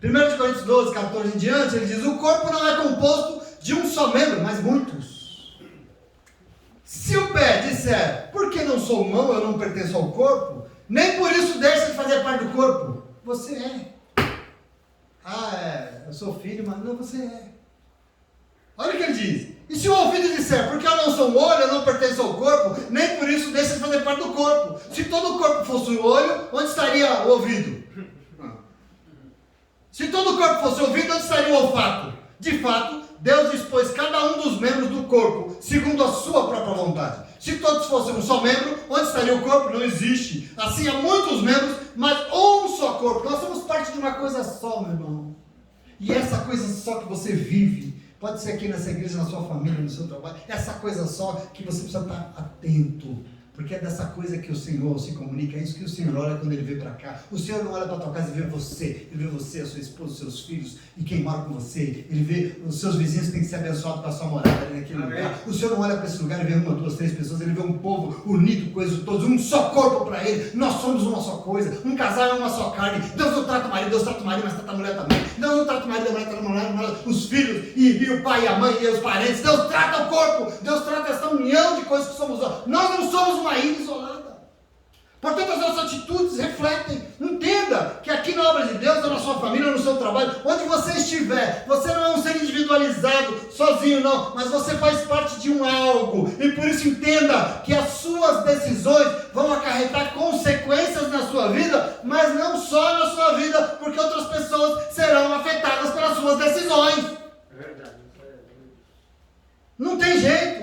1 Coríntios 12, 14 em diante, ele diz, o corpo não é composto de um só membro, mas muitos. Se o pé disser, por que não sou mão, eu não pertenço ao corpo, nem por isso deixa de fazer parte do corpo. Você é. Eu sou filho, mas não, você é. Olha o que ele diz. E se o ouvido disser, porque eu não sou um olho, eu não pertenço ao corpo, nem por isso deixa de fazer parte do corpo. Se todo o corpo fosse o olho, onde estaria o ouvido? Se todo o corpo fosse o ouvido, onde estaria o olfato? De fato, Deus dispôs cada um dos membros do corpo, segundo a sua própria vontade. Se todos fossem um só membro, onde estaria o corpo? Não existe. Assim, há muitos membros, mas um só corpo. Nós somos parte de uma coisa só, meu irmão. E essa coisa só que você vive, pode ser aqui nessa igreja, na sua família, no seu trabalho, essa coisa só que você precisa estar atento. Porque é dessa coisa que o Senhor se comunica, é isso que o Senhor olha quando Ele vem para cá. O Senhor não olha para a tua casa e vê você, Ele vê você, a sua esposa, os seus filhos e quem mora com você. Ele vê os seus vizinhos que têm que ser abençoados para a sua morada ali naquele lugar. O Senhor não olha para esse lugar e vê uma, duas, três pessoas, Ele vê um povo unido, coisa todos, um só corpo para Ele. Nós somos uma só coisa, um casal é uma só carne. Deus não trata o marido, Deus trata o marido, mas trata a mulher também. Deus não trata o marido, a mulher trata a mulher, os filhos e o pai e a mãe e os parentes. Deus trata o corpo, Deus trata essa união de coisas que somos nós. Nós não somos uma ilha isolada. Portanto, as nossas atitudes refletem. Entenda que aqui na obra de Deus, na sua família, no seu trabalho, onde você estiver, você não é um ser individualizado, sozinho não, mas você faz parte de um algo. E por isso entenda que as suas decisões vão acarretar consequências na sua vida, mas não só na sua vida, porque outras pessoas serão afetadas pelas suas decisões. É verdade. Não tem jeito.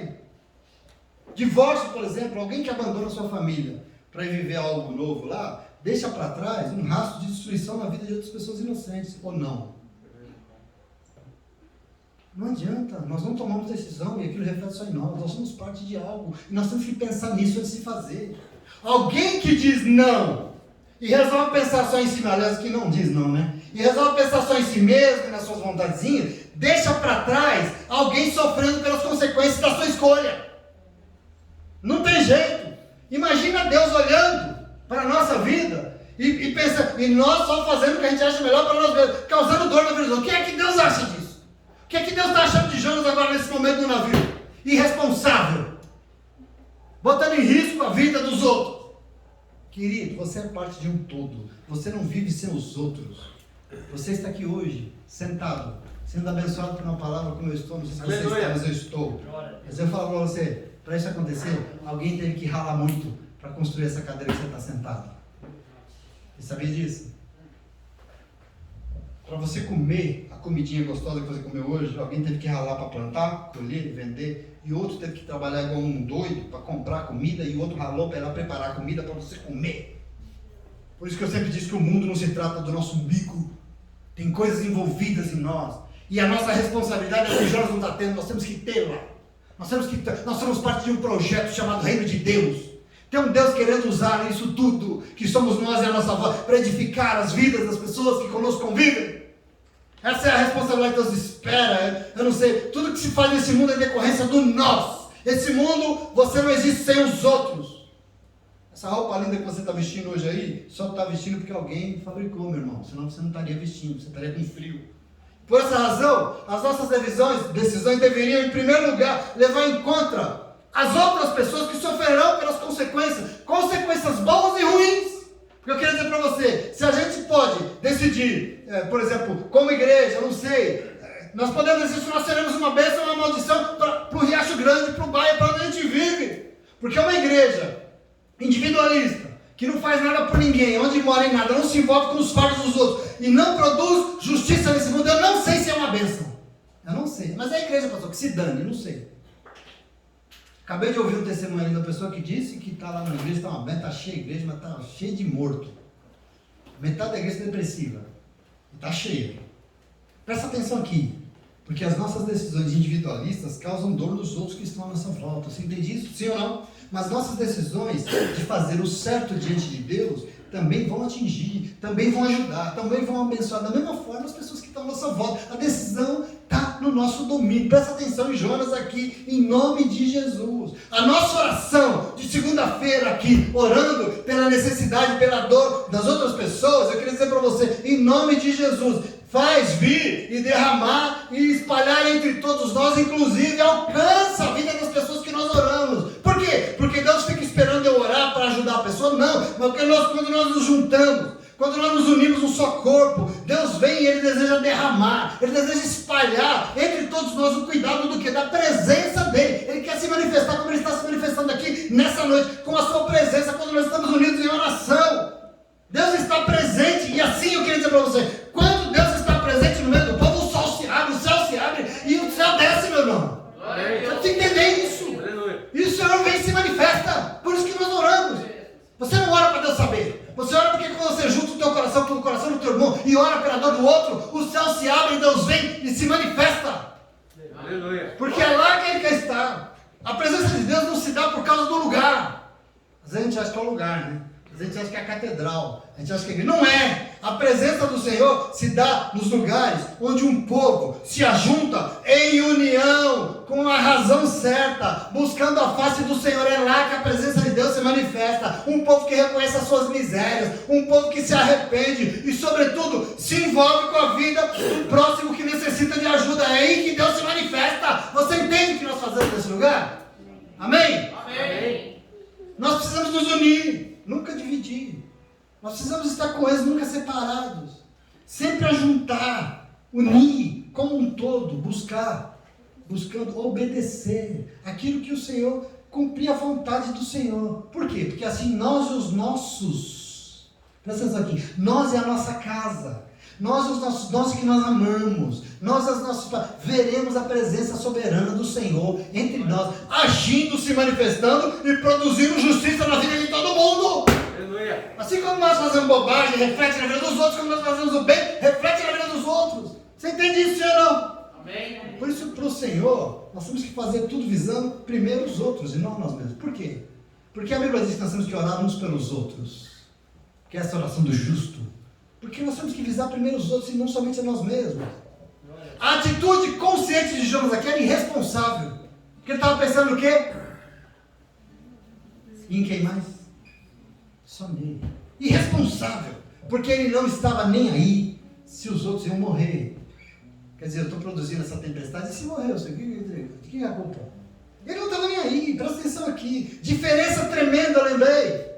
Divórcio, por exemplo, alguém que abandona a sua família para ir viver algo novo lá, deixa para trás um rastro de destruição na vida de outras pessoas inocentes, ou não? Não adianta, nós não tomamos decisão e aquilo reflete só em nós somos parte de algo, e nós temos que pensar nisso antes de fazer. Alguém que diz não, e resolve pensar só em si, aliás, que não diz não, né? E resolve pensar só em si mesmo e nas suas vontadezinhas, deixa para trás alguém sofrendo pelas consequências da sua escolha. Não tem jeito. Imagina Deus olhando para a nossa vida e pensa, e nós só fazendo o que a gente acha melhor para nós mesmos, causando dor na vida. O que é que Deus acha disso? O que é que Deus está achando de Jonas agora nesse momento do navio? Irresponsável, botando em risco a vida dos outros. Querido, você é parte de um todo, você não vive sem os outros. Você está aqui hoje, sentado, sendo abençoado por uma palavra como eu estou, não sei se você está, mas eu estou. Mas eu falo para você, para isso acontecer, alguém teve que ralar muito para construir essa cadeira que você está sentado. Você sabia disso? Para você comer a comidinha gostosa que você comeu hoje, alguém teve que ralar para plantar, colher, vender, e outro teve que trabalhar igual um doido para comprar comida, e outro ralou para ir lá preparar a comida para você comer. Por isso que eu sempre disse que o mundo não se trata do nosso umbigo, tem coisas envolvidas em nós, e a nossa responsabilidade é que Jonas não está tendo, nós temos que tê-la. Nós somos parte de um projeto chamado Reino de Deus. Tem um Deus querendo usar isso tudo, que somos nós e a nossa voz, para edificar as vidas das pessoas que conosco convivem. Essa é a responsabilidade que Deus espera. Eu não sei, tudo que se faz nesse mundo é decorrência do nós. Esse mundo, você não existe sem os outros. Essa roupa linda que você está vestindo hoje aí, só está vestindo porque alguém fabricou, meu irmão. Senão você não estaria vestindo, você estaria com frio. Por essa razão, as nossas decisões deveriam, em primeiro lugar, levar em conta as outras pessoas que sofrerão pelas consequências boas e ruins. Porque eu quero dizer para você, se a gente pode decidir, por exemplo, como igreja, não sei, nós podemos decidir se nós seremos uma bênção ou uma maldição para o Riacho Grande, para o bairro, para onde a gente vive. Porque é uma igreja individualista, que não faz nada por ninguém, onde mora em nada, não se envolve com os fardos dos outros, e não produz justiça nesse mundo, eu não sei se é uma bênção. Eu não sei. Mas é a igreja, pastor, que se dane, eu não sei. Acabei de ouvir um testemunho ali da pessoa que disse que está lá na igreja, está uma bênção, está cheia a igreja, mas está cheia de morto. Metade da igreja é depressiva. Está cheia. Presta atenção aqui. Porque as nossas decisões individualistas causam dor nos outros que estão à nossa volta. Você entende isso? Sim ou não? Mas nossas decisões de fazer o certo diante de Deus também vão atingir, também vão ajudar, também vão abençoar. Da mesma forma, as pessoas que estão à nossa volta. A decisão está no nosso domínio. Presta atenção em Jonas aqui, em nome de Jesus. A nossa oração de segunda-feira aqui, orando pela necessidade, pela dor das outras pessoas, eu queria dizer para você, em nome de Jesus, faz vir e derramar e espalhar entre todos nós, inclusive alcança a vida das pessoas que nós oramos. Por quê? Porque Deus fica esperando eu orar para ajudar a pessoa? Não, mas porque quando nós nos juntamos, quando nós nos unimos um só corpo, Deus vem e Ele deseja derramar, Ele deseja espalhar entre todos nós o cuidado do quê? Da presença dEle. Ele quer se manifestar como Ele está se manifestando aqui nessa noite, com a sua presença, quando nós estamos unidos em oração. Deus está presente, e assim eu queria dizer para você, quando Deus está presente no meio do povo, o sol se abre, o céu se abre, e o céu desce, meu irmão. Você tem que entender isso. E o Senhor vem e se manifesta, por isso que nós oramos. Você não ora para Deus saber, você ora porque quando você junta o teu coração com o coração do teu irmão, e ora pela dor do outro, o céu se abre e Deus vem e se manifesta. Aleluia. Porque é lá que Ele quer estar. A presença de Deus não se dá por causa do lugar. Às vezes a gente acha que é o lugar, né? A gente acha que é a catedral, a gente acha que é a igreja. Não é! A presença do Senhor se dá nos lugares onde um povo se ajunta em união, com a razão certa, buscando a face do Senhor. É lá que a presença de Deus se manifesta. Um povo que reconhece as suas misérias, um povo que se arrepende e, sobretudo, se envolve com a vida do próximo que necessita de ajuda. É aí que Deus se manifesta. Você entende o que nós fazemos nesse lugar? Amém? Amém. Nós precisamos nos unir, nunca dividir. Nós precisamos estar coesos, nunca separados. Sempre ajuntar, unir, como um todo, buscando obedecer aquilo que o Senhor, cumprir a vontade do Senhor. Por quê? Porque assim nós e os nossos, presta atenção aqui, nós e a nossa casa, nós que nós amamos, nós as nossas, veremos a presença soberana do Senhor entre nós, agindo, se manifestando e produzindo justiça na vida de todo mundo. Aleluia. Assim como nós fazemos bobagem, reflete na vida dos outros, como nós fazemos o bem, reflete na vida dos outros. Você entende isso, senhor? Não? Amém. Por isso, para o Senhor, nós temos que fazer tudo visando primeiro os outros e não nós mesmos. Por quê? Porque a Bíblia diz que nós temos que orar uns pelos outros, que é essa oração do justo. Porque nós temos que visar primeiro os outros e não somente a nós mesmos. A atitude consciente de Jonas aqui era irresponsável. Porque ele estava pensando no quê? E em quem mais? Só nele. Irresponsável. Porque ele não estava nem aí se os outros iam morrer. Quer dizer, eu estou produzindo essa tempestade e se morrer, o que é a culpa? Ele não estava nem aí, presta atenção aqui. Diferença tremenda, eu lembrei.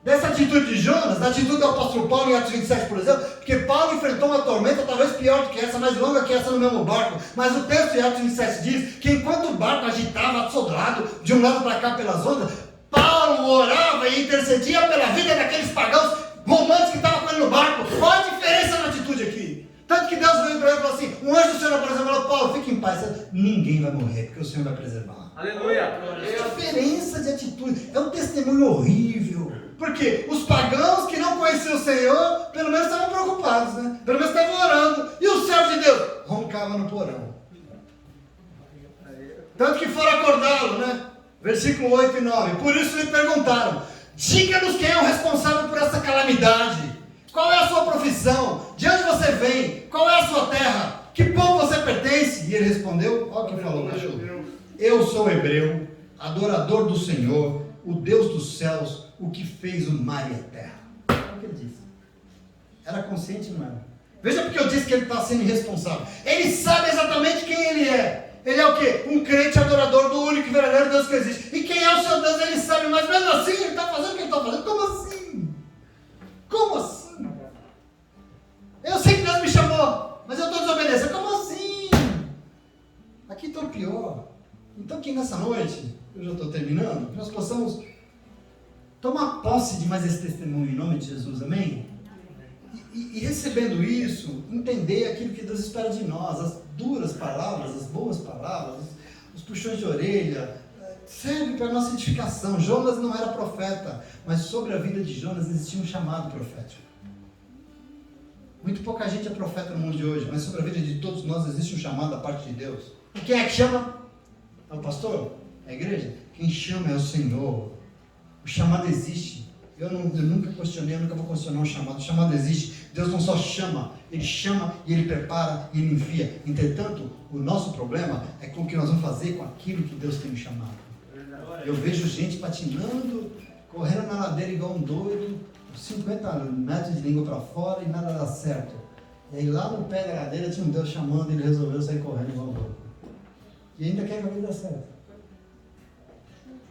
Dessa atitude de Jonas, da atitude do apóstolo Paulo em Atos 27, por exemplo, porque Paulo enfrentou uma tormenta talvez pior do que essa, mais longa que essa no mesmo barco, mas o texto de Atos 27 diz que enquanto o barco agitava assodrado de um lado para cá pelas ondas, Paulo orava e intercedia pela vida daqueles pagãos romanos que estavam com ele no barco. Qual a diferença na atitude aqui? Tanto que Deus veio para ele e falou assim, um anjo do Senhor, por exemplo, falou, Paulo, fique em paz, ninguém vai morrer, porque o Senhor vai preservar. Aleluia! É a diferença de atitude, é um testemunho horrível. Porque os pagãos que não conheciam o Senhor, pelo menos estavam preocupados, né? Pelo menos estavam orando. E o servo de Deus roncava no porão. Tanto que foram acordá-lo, né? Versículo 8 e 9. Por isso lhe perguntaram, diga-nos quem é o responsável por essa calamidade. Qual é a sua profissão? De onde você vem? Qual é a sua terra? Que povo você pertence? E ele respondeu, olha o que falou, cachorro. Eu sou hebreu, adorador do Senhor, o Deus dos céus, o que fez o mar e a terra. Olha o que ele disse. Era consciente, não era? Veja porque eu disse que ele está sendo irresponsável. Ele sabe exatamente quem ele é. Ele é o quê? Um crente adorador do único e verdadeiro Deus que existe. E quem é o seu Deus, ele sabe, mas mesmo assim ele está fazendo o que ele está fazendo. Como assim? Como assim? Eu sei que Deus me chamou, mas eu estou desobedecendo. Como assim? Aqui está o pior. Então que nessa noite, eu já estou terminando, que nós possamos tomar posse de mais esse testemunho em nome de Jesus, amém? E recebendo isso, entender aquilo que Deus espera de nós, as duras palavras, as boas palavras, os puxões de orelha, serve para a nossa edificação. Jonas não era profeta, mas sobre a vida de Jonas existia um chamado profético. Muito pouca gente é profeta no mundo de hoje, mas sobre a vida de todos nós existe um chamado da parte de Deus. E quem é que chama? É o pastor? É a igreja? Quem chama é o Senhor. O chamado existe. Eu nunca questionei, eu nunca vou questionar um chamado. O chamado existe. Deus não só chama, Ele chama e Ele prepara e Ele envia. Entretanto, o nosso problema é com o que nós vamos fazer com aquilo que Deus tem me chamado. Eu vejo gente patinando, correndo na ladeira igual um doido, 50 metros de língua para fora e nada dá certo. E aí lá no pé da ladeira tinha um Deus chamando e ele resolveu sair correndo igual um louco. E ainda quer que a vida dê certo.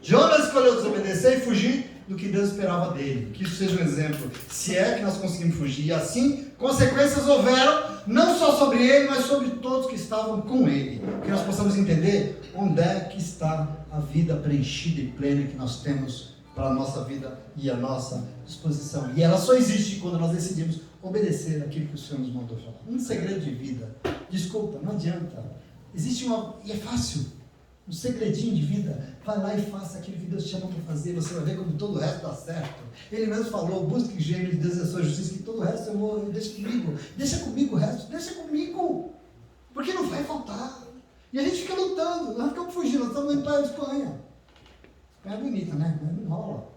Jonas escolheu desobedecer e fugir do que Deus esperava dele. Que isso seja um exemplo. Se é que nós conseguimos fugir. E assim, consequências houveram, não só sobre ele, mas sobre todos que estavam com ele. Que nós possamos entender onde é que está a vida preenchida e plena que nós temos para a nossa vida e a nossa disposição. E ela só existe quando nós decidimos obedecer aquilo que o Senhor nos mandou falar. Um segredo de vida. Desculpa, não adianta. Existe e é fácil. Um segredinho de vida, vai lá e faça aquilo que Deus te chama para fazer, você vai ver como todo o resto dá certo. Ele mesmo falou, busque o reino de Deus e a sua justiça, que todo o resto deixa comigo o resto, deixa comigo, porque não vai faltar. E a gente fica lutando, nós ficamos fugindo, nós estamos indo para a Espanha. Espanha é bonita, né? Mas não rola.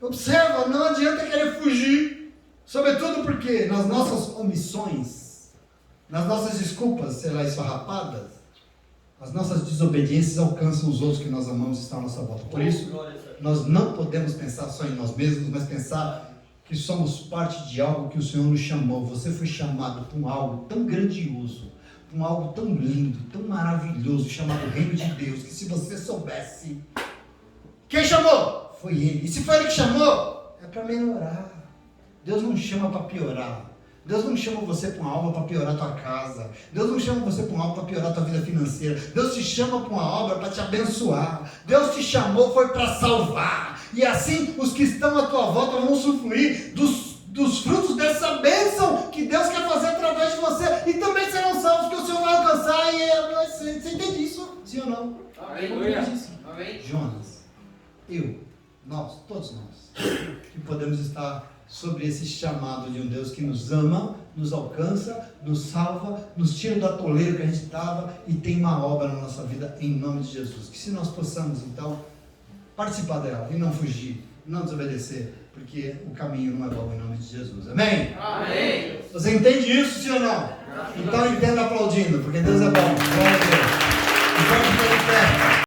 Observa, não adianta querer fugir, sobretudo porque nas nossas omissões, nas nossas desculpas, sei lá, esfarrapadas, as nossas desobediências alcançam os outros que nós amamos e estão à nossa volta. Por isso, nós não podemos pensar só em nós mesmos, mas pensar que somos parte de algo que o Senhor nos chamou. Você foi chamado para algo tão grandioso, para algo tão lindo, tão maravilhoso, chamado Reino de Deus, que se você soubesse, quem chamou? Foi Ele. E se foi Ele que chamou, é para melhorar. Deus não chama para piorar. Deus não chama você para uma obra para piorar a tua casa. Deus não chama você para uma obra para piorar a tua vida financeira. Deus te chama para uma obra para te abençoar. Deus te chamou foi para salvar. E assim os que estão à tua volta vão usufruir dos frutos dessa bênção que Deus quer fazer através de você. E também serão salvos que o Senhor vai alcançar. E você entende isso? Sim ou não? Amém. Jonas, nós, todos nós, que podemos estar sobre esse chamado de um Deus que nos ama, nos alcança, nos salva, nos tira da toleira que a gente estava e tem uma obra na nossa vida em nome de Jesus. Que se nós possamos então participar dela e não fugir, não desobedecer, porque o caminho não é bom em nome de Jesus. Amém? Amém. Você entende isso, sim ou não? Então entenda aplaudindo, porque Deus é bom. Glória a Deus. Então,